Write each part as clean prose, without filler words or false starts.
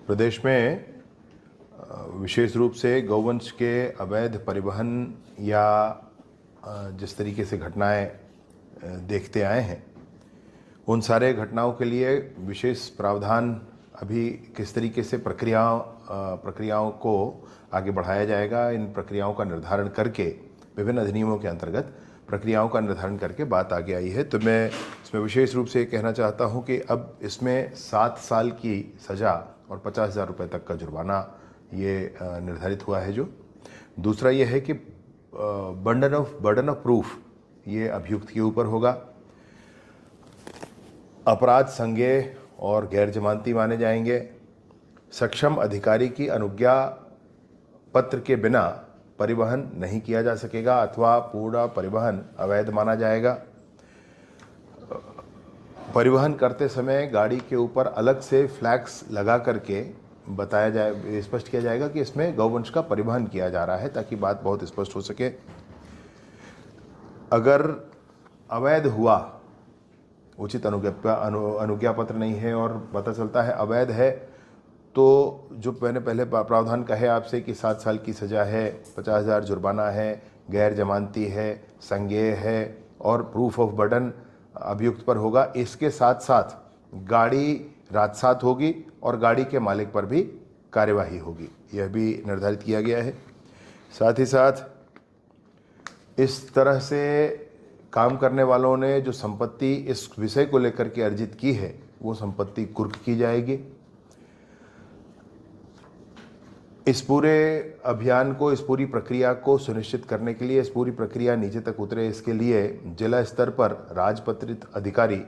प्रदेश में विशेष रूप से गौवंश के अवैध परिवहन या जिस तरीके से घटनाएं देखते आए हैं, उन सारे घटनाओं के लिए विशेष प्रावधान अभी किस तरीके से प्रक्रियाओं को आगे बढ़ाया जाएगा, इन प्रक्रियाओं का निर्धारण करके विभिन्न अधिनियमों के अंतर्गत प्रक्रियाओं का निर्धारण करके बात आगे आई है। तो मैं इसमें विशेष रूप से कहना चाहता हूं कि अब इसमें 7 साल की सज़ा और 50,000 रुपये तक का जुर्माना ये निर्धारित हुआ है। जो दूसरा ये है कि बर्डन ऑफ प्रूफ ये अभियुक्त के ऊपर होगा। अपराध संज्ञेय और गैर जमानती माने जाएंगे। सक्षम अधिकारी की अनुज्ञा पत्र के बिना परिवहन नहीं किया जा सकेगा अथवा पूरा परिवहन अवैध माना जाएगा। परिवहन करते समय गाड़ी के ऊपर अलग से फ्लैग्स लगा करके बताया जाए, स्पष्ट किया जाएगा कि इसमें गौवंश का परिवहन किया जा रहा है, ताकि बात बहुत स्पष्ट हो सके। अगर अवैध हुआ, उचित अनुज्ञा पत्र नहीं है और पता चलता है अवैध है, तो जो मैंने पहले प्रावधान कहे आपसे कि 7 साल की सज़ा है, 50,000 जुर्माना है, गैर जमानती है, संज्ञेय है और प्रूफ ऑफ बर्डन अभियुक्त पर होगा। इसके साथ साथ गाड़ी राजसात होगी और गाड़ी के मालिक पर भी कार्यवाही होगी, यह भी निर्धारित किया गया है। साथ ही साथ इस तरह से काम करने वालों ने जो संपत्ति इस विषय को लेकर के अर्जित की है, वो संपत्ति कुर्क की जाएगी। इस पूरे अभियान को, इस पूरी प्रक्रिया को सुनिश्चित करने के लिए, इस पूरी प्रक्रिया नीचे तक उतरे, इसके लिए जिला स्तर पर राजपत्रित अधिकारी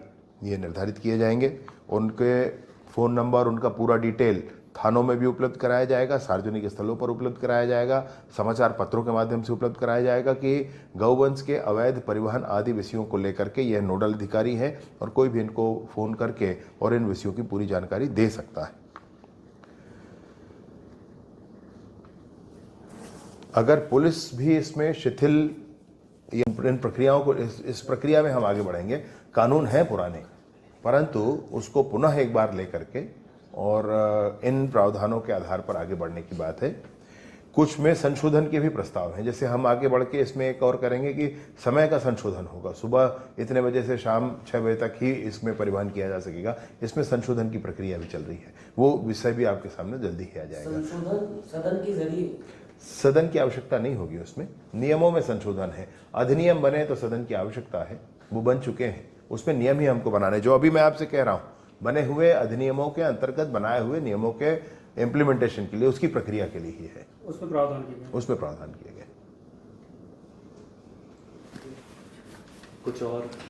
ये निर्धारित किए जाएंगे। उनके फ़ोन नंबर, उनका पूरा डिटेल थानों में भी उपलब्ध कराया जाएगा, सार्वजनिक स्थलों पर उपलब्ध कराया जाएगा, समाचार पत्रों के माध्यम से उपलब्ध कराया जाएगा कि गौवंश के अवैध परिवहन आदि विषयों को लेकर के यह नोडल अधिकारी हैं और कोई भी इनको फ़ोन करके और इन विषयों की पूरी जानकारी दे सकता है। अगर पुलिस भी इसमें शिथिल, इन प्रक्रियाओं को, इस प्रक्रिया में हम आगे बढ़ेंगे। कानून है पुराने, परंतु उसको पुनः एक बार लेकर के और इन प्रावधानों के आधार पर आगे बढ़ने की बात है। कुछ में संशोधन के भी प्रस्ताव हैं, जैसे हम आगे बढ़ के इसमें एक और करेंगे कि समय का संशोधन होगा, सुबह इतने बजे से शाम 6 बजे तक ही इसमें परिवहन किया जा सकेगा। इसमें संशोधन की प्रक्रिया भी चल रही है, वो विषय भी आपके सामने जल्दी ही आ जाएगा। संशोधन सदन के जरिए, सदन की आवश्यकता नहीं होगी, उसमें नियमों में संशोधन है। अधिनियम बने तो सदन की आवश्यकता है, वो बन चुके हैं, उसमें नियम ही हमको बनाने। जो अभी मैं आपसे कह रहा हूँ, बने हुए अधिनियमों के अंतर्गत बनाए हुए नियमों के इम्प्लीमेंटेशन के लिए, उसकी प्रक्रिया के लिए ही है, उसमें प्रावधान किए गए। कुछ और